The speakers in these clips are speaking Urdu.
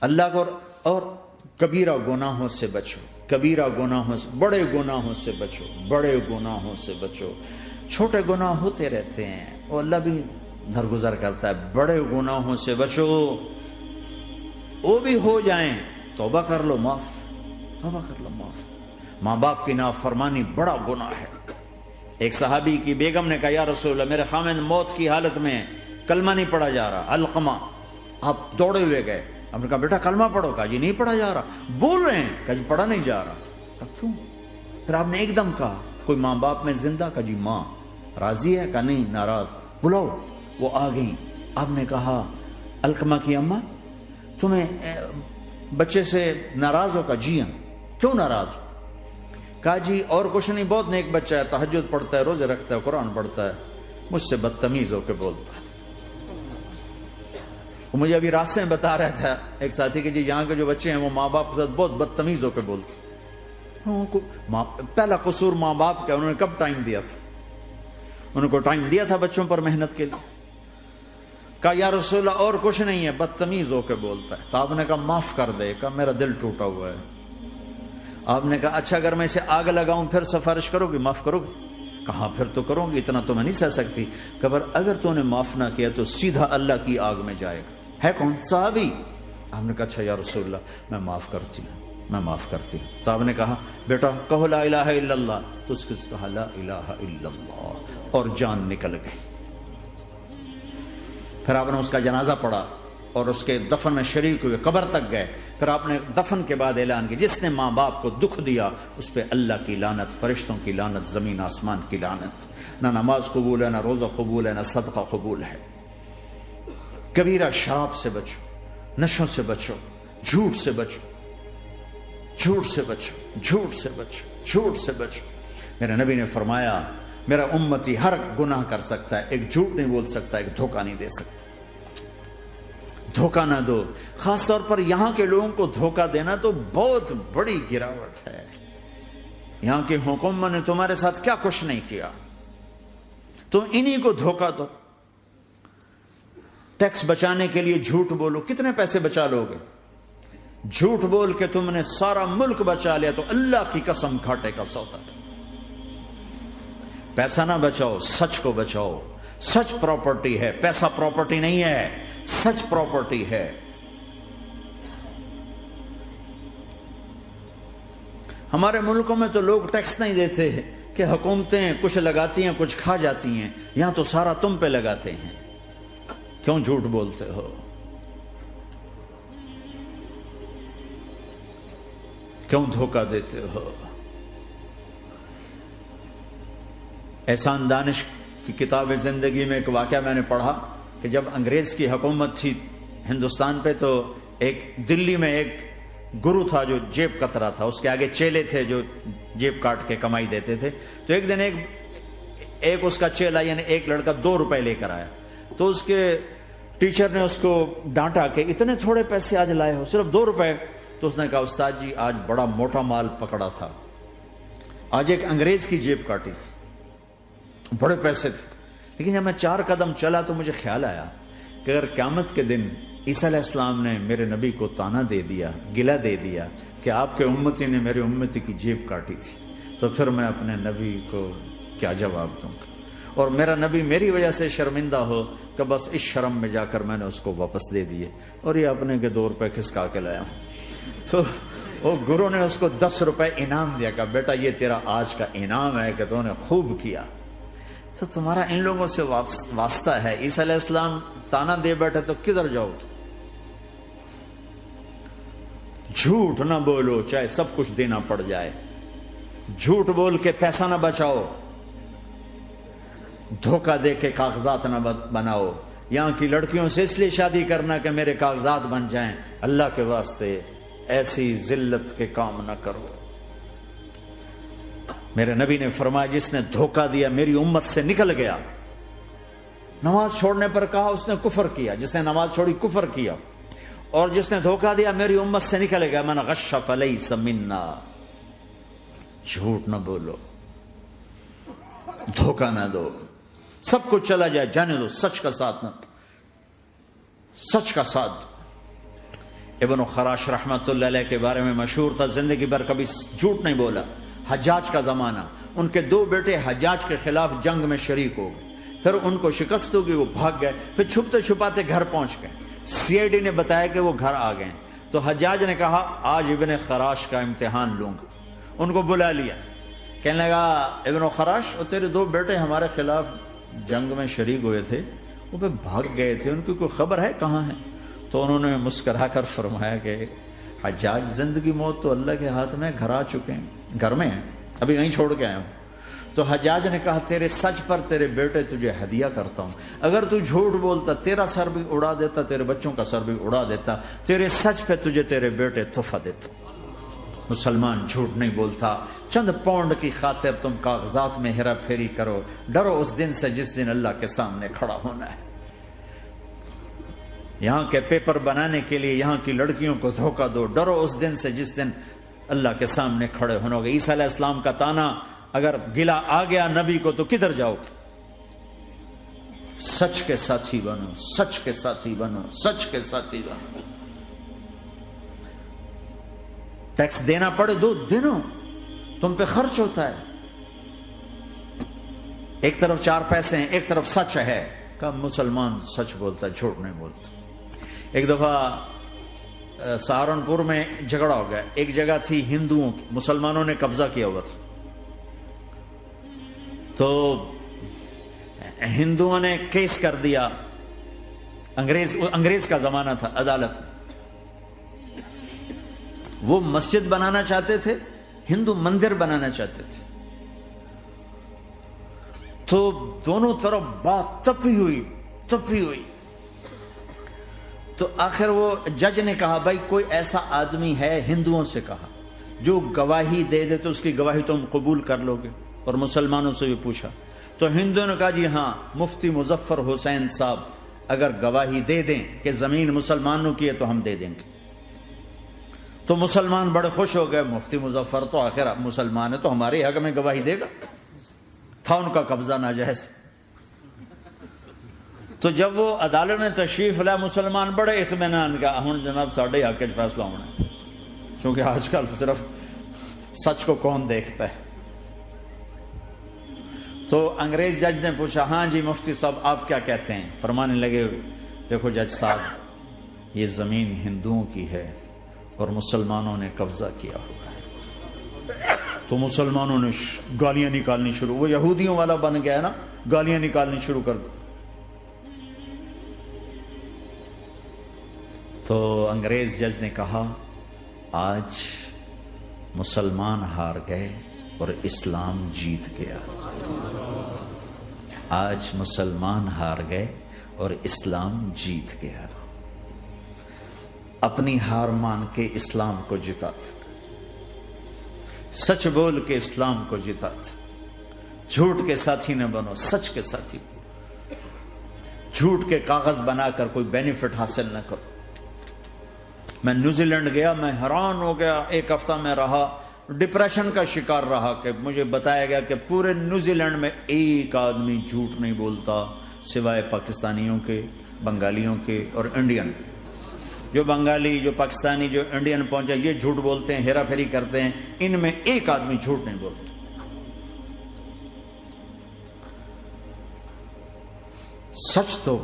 اللہ کو اور کبیرہ گناہوں سے بچو، کبیرہ گناہوں سے، بڑے گناہوں سے بچو، بڑے گناہوں سے بچو۔ چھوٹے گناہ ہوتے رہتے ہیں اور اللہ بھی درگزر کرتا ہے، بڑے گناہوں سے بچو، وہ بھی ہو جائیں توبہ کر لو معاف، توبہ کر لو معاف۔ ماں باپ کی نافرمانی بڑا گناہ ہے۔ ایک صحابی کی بیگم نے کہا یا رسول اللہ میرے خاوند موت کی حالت میں کلمہ نہیں پڑھا جا رہا، علقمہ۔ آپ دوڑے ہوئے گئے، آپ نے کہا بیٹا کلمہ پڑھو، کہا جی نہیں پڑھا جا رہا، بول رہے ہیں، کہا جی پڑھا نہیں جا رہا، کہا کیوں؟ پھر آپ نے ایک دم کہا کوئی ماں باپ میں زندہ؟ کہا جی ماں راضی ہے؟ کہا نہیں ناراض، بلاؤ۔ وہ آ گئیں، آپ نے کہا علقمہ کی اماں تمہیں بچے سے ناراض ہو؟ کہا جی ہاں۔ کیوں ناراض ہو؟ کہا جی اور کچھ نہیں، بہت نیک بچہ ہے، تہجد پڑھتا ہے، روزے رکھتا ہے، قرآن پڑھتا ہے، مجھ سے بدتمیز ہو کے بولتا ہے۔ وہ مجھے ابھی راستے میں بتا رہا تھا ایک ساتھی کہ جی یہاں کے جو بچے ہیں وہ ماں باپ کے ساتھ بہت بدتمیز ہو کے بولتے ہیں۔ پہلا قصور ماں باپ کا، انہوں نے کب ٹائم دیا تھا؟ انہوں کو ٹائم دیا تھا بچوں پر محنت کے لیے؟ کہا یا رسول اللہ اور کچھ نہیں ہے، بدتمیز ہو کے بولتا ہے۔ تو آپ نے کہا معاف کر دے، کہا میرا دل ٹوٹا ہوا ہے۔ آپ نے کہا اچھا اگر میں اسے آگ لگاؤں پھر سفارش کرو گی، معاف کرو گی؟ کہا پھر تو کروں گی، اتنا تو میں نہیں سہ سکتی۔ کہ اگر تو نے معاف نہ کیا تو سیدھا اللہ کی آگ میں جائے گا۔ ہے کون؟ صحابی۔ آپ نے کہا اچھا یا رسول اللہ میں معاف کرتی ہوں، میں معاف کرتی ہوں۔ تو آپ نے کہا بیٹا کہو لا الہ الا اللہ، تو اس کے کہا لا الہ الا اللہ، اور جان نکل گئی۔ پھر آپ نے اس کا جنازہ پڑھا اور اس کے دفن میں شریک ہوئے، قبر تک گئے۔ پھر آپ نے دفن کے بعد اعلان کیا جس نے ماں باپ کو دکھ دیا اس پہ اللہ کی لعنت، فرشتوں کی لعنت، زمین آسمان کی لعنت۔ نہ نماز قبول ہے، نہ روزہ قبول ہے، نہ صدقہ قبول ہے۔ کبیرہ شراب سے بچو، نشوں سے بچو، جھوٹ سے بچو، جھوٹ سے بچو، جھوٹ سے بچو، جھوٹ سے بچو۔ میرے نبی نے فرمایا میرا امتی ہر گناہ کر سکتا ہے، ایک جھوٹ نہیں بول سکتا، ایک دھوکہ نہیں دے سکتا۔ دھوکہ نہ دو، خاص طور پر یہاں کے لوگوں کو دھوکہ دینا تو بہت بڑی گراوٹ ہے۔ یہاں کی حکومت نے تمہارے ساتھ کیا کچھ نہیں کیا، تم انہی کو دھوکہ دو۔ ٹیکس بچانے کے لیے جھوٹ بولو، کتنے پیسے بچا لو گے؟ جھوٹ بول کے تم نے سارا ملک بچا لیا تو اللہ کی قسم گھاٹے کا سودا۔ پیسہ نہ بچاؤ، سچ کو بچاؤ۔ سچ پراپرٹی ہے، پیسہ پراپرٹی نہیں ہے، سچ پراپرٹی ہے۔ ہمارے ملکوں میں تو لوگ ٹیکس نہیں دیتے کہ حکومتیں کچھ لگاتی ہیں کچھ کھا جاتی ہیں، یہاں تو سارا تم پہ لگاتے ہیں۔ کیوں جھوٹ بولتے ہو؟ کیوں دھوکہ دیتے ہو؟ احسان دانش کی کتاب زندگی میں ایک واقعہ میں نے پڑھا کہ جب انگریز کی حکومت تھی ہندوستان پہ تو ایک دلی میں ایک گرو تھا جو جیب کترا تھا، اس کے آگے چیلے تھے جو جیب کاٹ کے کمائی دیتے تھے۔ تو ایک دن ایک اس کا چیلا یعنی ایک لڑکا 2 روپے لے کر آیا، تو اس کے ٹیچر نے اس کو ڈانٹا کہ اتنے تھوڑے پیسے آج لائے ہو، صرف 2 روپے۔ تو اس نے کہا استاد جی آج بڑا موٹا مال پکڑا تھا، آج ایک انگریز کی جیب کاٹی تھی، بڑے پیسے تھے۔ لیکن جب میں 4 قدم چلا تو مجھے خیال آیا کہ اگر قیامت کے دن عیسیٰ علیہ السلام نے میرے نبی کو تانا دے دیا، گلہ دے دیا کہ آپ کے امتی نے میرے امتی کی جیب کاٹی تھی، تو پھر میں اپنے نبی کو کیا جواب دوں گا؟ اور میرا نبی میری وجہ سے شرمندہ ہو کہ بس اس شرم میں جا کر میں نے اس کو واپس دے دیے اور یہ اپنے کے 2 روپے کھسکا کے لایا ہوں۔ تو وہ گرو نے اس کو 10 روپے انعام دیا کہ بیٹا یہ تیرا آج کا انعام ہے کہ تو نے خوب کیا۔ تو تمہارا ان لوگوں سے واسطہ ہے، عیسیٰ علیہ السلام تانا دے بیٹھے تو کدھر جاؤ گے؟ جھوٹ نہ بولو چاہے سب کچھ دینا پڑ جائے، جھوٹ بول کے پیسہ نہ بچاؤ، دھوکہ دے کے کاغذات نہ بناؤ۔ یہاں کی لڑکیوں سے اس لیے شادی کرنا کہ میرے کاغذات بن جائیں، اللہ کے واسطے ایسی ذلت کے کام نہ کرو۔ میرے نبی نے فرمایا جس نے دھوکہ دیا میری امت سے نکل گیا۔ نماز چھوڑنے پر کہا اس نے کفر کیا، جس نے نماز چھوڑی کفر کیا، اور جس نے دھوکہ دیا میری امت سے نکل گیا۔ من غش فلیس منا۔ جھوٹ نہ بولو، دھوکہ نہ دو، سب کچھ چلا جائے جانے دو، سچ کا ساتھ نہ، سچ کا ساتھ۔ ابن خراش رحمۃ اللہ علیہ کے بارے میں مشہور تھا، زندگی بھر کبھی جھوٹ نہیں بولا۔ حجاج کا زمانہ، ان کے 2 بیٹے حجاج کے خلاف جنگ میں شریک ہو گئے، پھر ان کو شکست ہوگی، وہ بھاگ گئے، پھر چھپتے چھپاتے گھر پہنچ گئے۔ سی آئی ڈی نے بتایا کہ وہ گھر آ گئے، تو حجاج نے کہا آج ابن خراش کا امتحان لوں گا۔ ان کو بلا لیا، کہنے لگا ابن خراش، وہ تیرے 2 بیٹے ہمارے خلاف جنگ میں شریک ہوئے تھے، وہ پہ بھاگ گئے تھے، ان کی کوئی خبر ہے کہاں ہے؟ تو انہوں نے مسکرا کر فرمایا کہ حجاج، زندگی موت تو اللہ کے ہاتھ میں، گھر آ چکے ہیں، گھر میں ہیں، ابھی یہیں چھوڑ کے آیا ہوں۔ تو حجاج نے کہا تیرے سچ پر تیرے بیٹے تجھے ہدیہ کرتا ہوں، اگر تو جھوٹ بولتا تیرا سر بھی اڑا دیتا، تیرے بچوں کا سر بھی اڑا دیتا، تیرے سچ پہ تجھے تیرے بیٹے تحفہ دیتا۔ مسلمان جھوٹ نہیں بولتا۔ چند پاؤنڈ کی خاطر تم کاغذات میں ہیرا پھیری کرو، ڈرو اس دن سے جس دن اللہ کے سامنے کھڑا ہونا ہے۔ یہاں کے پیپر بنانے کے لیے یہاں کی لڑکیوں کو دھوکہ دو، ڈرو اس دن سے جس دن اللہ کے سامنے کھڑے ہونا ہوگا۔ عیسیٰ علیہ السلام کا تانا اگر گلا آ گیا نبی کو تو کدھر جاؤ گے؟ سچ کے ساتھی بنو، سچ کے ساتھی بنو، سچ کے ساتھی بنو۔ ٹیکس دینا پڑے دو، دینو، تم پہ خرچ ہوتا ہے۔ ایک طرف 4 پیسے ہیں، ایک طرف سچ ہے، کہ مسلمان سچ بولتا ہے، جھوٹ نہیں بولتا۔ ایک دفعہ سہارنپور میں جھگڑا ہو گیا، ایک جگہ تھی ہندوؤں کی، مسلمانوں نے قبضہ کیا ہوا تھا، تو ہندوؤں نے کیس کر دیا، انگریز کا زمانہ تھا، عدالت میں۔ وہ مسجد بنانا چاہتے تھے، ہندو مندر بنانا چاہتے تھے، تو دونوں طرف بات تپی ہوئی۔ تو آخر وہ جج نے کہا بھائی کوئی ایسا آدمی ہے، ہندوؤں سے کہا، جو گواہی دے دے تو اس کی گواہی تم قبول کر لو گے؟ اور مسلمانوں سے بھی پوچھا، تو ہندوؤں نے کہا جی ہاں، مفتی مظفر حسین صاحب اگر گواہی دے دیں کہ زمین مسلمانوں کی ہے تو ہم دے دیں گے۔ تو مسلمان بڑے خوش ہو گئے، مفتی مظفر تو آخر مسلمان ہے تو ہمارے حق میں گواہی دے گا، تھا ان کا قبضہ ناجائز۔ تو جب وہ عدالت میں تشریف لائے، مسلمان بڑے اطمینان کا، ہن جناب ساڈے حق وچ فیصلہ ہونا ہے، چونکہ آج کل صرف سچ کو کون دیکھتا ہے۔ تو انگریز جج نے پوچھا ہاں جی مفتی صاحب آپ کیا کہتے ہیں؟ فرمانے لگے دیکھو جج صاحب، یہ زمین ہندوؤں کی ہے اور مسلمانوں نے قبضہ کیا ہوا ہے۔ تو مسلمانوں نے گالیاں نکالنی شروع، وہ یہودیوں والا بن گیا نا، گالیاں نکالنی شروع کر دی۔ تو انگریز جج نے کہا آج مسلمان ہار گئے اور اسلام جیت گیا، آج مسلمان ہار گئے اور اسلام جیت گیا۔ اپنی ہار مان کے اسلام کو جتاتے، سچ بول کے اسلام کو جتاتے۔ جھوٹ کے ساتھی نہ بنو، سچ کے ساتھی بنو۔ جھوٹ کے کاغذ بنا کر کوئی بینیفٹ حاصل نہ کرو۔ میں نیوزی لینڈ گیا، میں حیران ہو گیا، 1 ہفتہ میں رہا، ڈپریشن کا شکار رہا کہ مجھے بتایا گیا کہ پورے نیوزی لینڈ میں ایک آدمی جھوٹ نہیں بولتا سوائے پاکستانیوں کے، بنگالیوں کے اور انڈین۔ جو بنگالی، جو پاکستانی، جو انڈین پہنچے یہ جھوٹ بولتے ہیں، ہیرا پھیری کرتے ہیں، ان میں ایک آدمی جھوٹ نہیں بولتا۔ سچ تو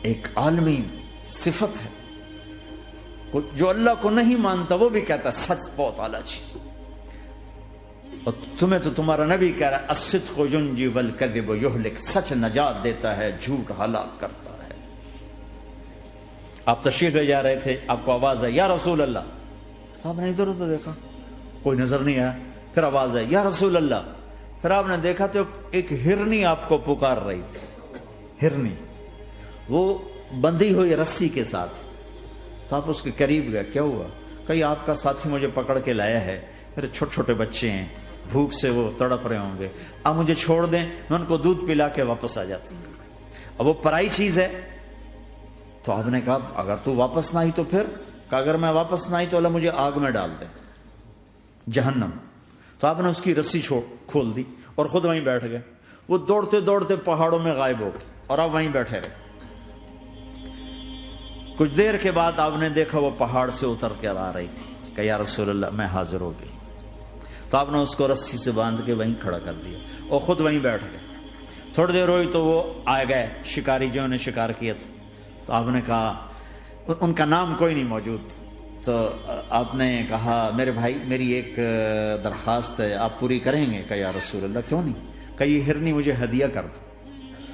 ایک عالمی صفت ہے، جو اللہ کو نہیں مانتا وہ بھی کہتا ہے سچ بہت اعلیٰ چیز۔ اور تمہیں تو تمہارا نبی کہہ رہا ہے الصدق ینجی والکذب یہلک، سچ نجات دیتا ہے، جھوٹ ہلاک کرتا ہے۔ آپ تشریف لے جا رہے تھے، آپ کو آواز ہے یا رسول اللہ، آپ نے ادھر ادھر دیکھا، کوئی نظر نہیں آیا، پھر آواز ہے یا رسول اللہ، پھر آپ نے دیکھا تو ایک ہرنی آپ کو پکار رہی تھی، ہرنی، وہ بندھی ہوئی رسی کے ساتھ۔ تو آپ اس کے قریب گئے، کیا ہوا؟ کہیں آپ کا ساتھی مجھے پکڑ کے لایا ہے، میرے چھوٹے چھوٹے بچے ہیں، بھوک سے وہ تڑپ رہے ہوں گے، آپ مجھے چھوڑ دیں، میں ان کو دودھ پلا کے واپس آ جاتا ہوں۔ اب وہ پرائی چیز ہے، تو آپ نے کہا اگر تو واپس نہ آئی تو پھر، کہ اگر میں واپس نہ آئی تو اللہ مجھے آگ میں ڈال دے، جہنم۔ تو آپ نے اس کی رسی کھول دی اور خود وہیں بیٹھ گئے۔ وہ دوڑتے دوڑتے پہاڑوں میں غائب ہو گئے اور آپ وہیں بیٹھے رہے۔ کچھ دیر کے بعد آپ نے دیکھا وہ پہاڑ سے اتر کر آ رہی تھی کہ یا رسول اللہ میں حاضر ہو گئی. تو آپ نے اس کو رسی سے باندھ کے وہیں کھڑا کر دیا اور خود وہیں بیٹھ گئے. تھوڑی دیر ہوئی تو وہ آ گئے شکاری جو نے شکار کیا تھا. تو آپ نے کہا, ان کا نام کوئی نہیں موجود, تو آپ نے کہا میرے بھائی میری ایک درخواست ہے, آپ پوری کریں گے؟ کہ یا رسول اللہ کیوں نہیں؟ کہ یہ ہرنی مجھے ہدیہ کر دو.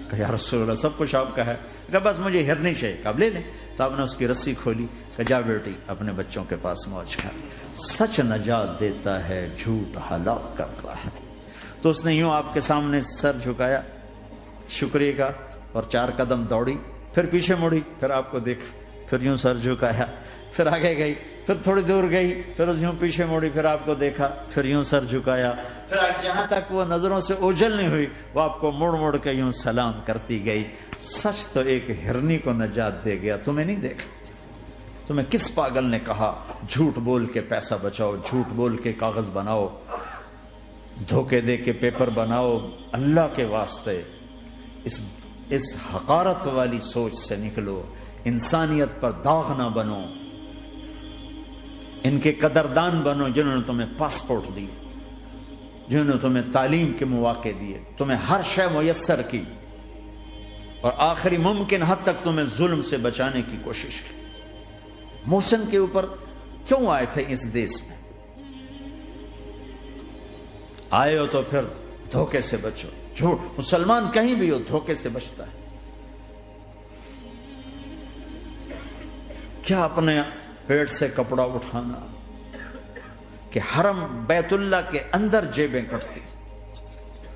کہ یا رسول اللہ سب کچھ آپ کا ہے. کہ بس مجھے ہرنی چاہیے. کہ آپ لے لیں. تو آپ نے اس کی رسی کھولی. کہ جا بیٹی اپنے بچوں کے پاس موج کر. سچ نجات دیتا ہے, جھوٹ ہلاک کرتا ہے. تو اس نے یوں آپ کے سامنے سر جھکایا شکریہ کا اور 4 قدم دوڑی, پھر پیچھے مڑی, پھر آپ کو دیکھا, پھر یوں سر جھکایا, پھر آگے گئی, پھر تھوڑی دور گئی, پھر یوں پیچھے مڑی, پھر آپ کو دیکھا, پھر یوں سر جھکایا, پھر جہاں تک وہ نظروں سے اوجھل نہیں ہوئی وہ آپ کو مڑ مڑ کے یوں سلام کرتی گئی. سچ تو ایک ہرنی کو نجات دے گیا, تمہیں نہیں دیکھا. تمہیں کس پاگل نے کہا جھوٹ بول کے پیسہ بچاؤ, جھوٹ بول کے کاغذ بناؤ, دھوکے دے کے پیپر بناؤ؟ اللہ کے واسطے اس حقارت والی سوچ سے نکلو, انسانیت پر داغ نہ بنو, ان کے قدردان بنو جنہوں نے تمہیں پاسپورٹ دیے, جنہوں نے تمہیں تعلیم کے مواقع دیے, تمہیں ہر شے میسر کی, اور آخری ممکن حد تک تمہیں ظلم سے بچانے کی کوشش کی. محسن کے اوپر کیوں آئے تھے اس دیس میں؟ آئے ہو تو پھر دھوکے سے بچو. جھوٹ, مسلمان کہیں بھی ہو دھوکے سے بچتا ہے. کیا اپنے پیٹ سے کپڑا اٹھانا کہ حرم بیت اللہ کے اندر جیبیں کٹتی,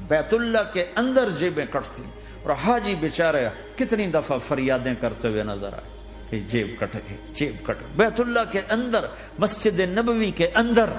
بیت اللہ کے اندر جیبیں کٹتی, اور حاجی بیچارے کتنی دفعہ فریادیں کرتے ہوئے نظر آئے کہ جیب کٹ گئی, جیب کٹ گئی. بیت اللہ کے اندر, مسجد نبوی کے اندر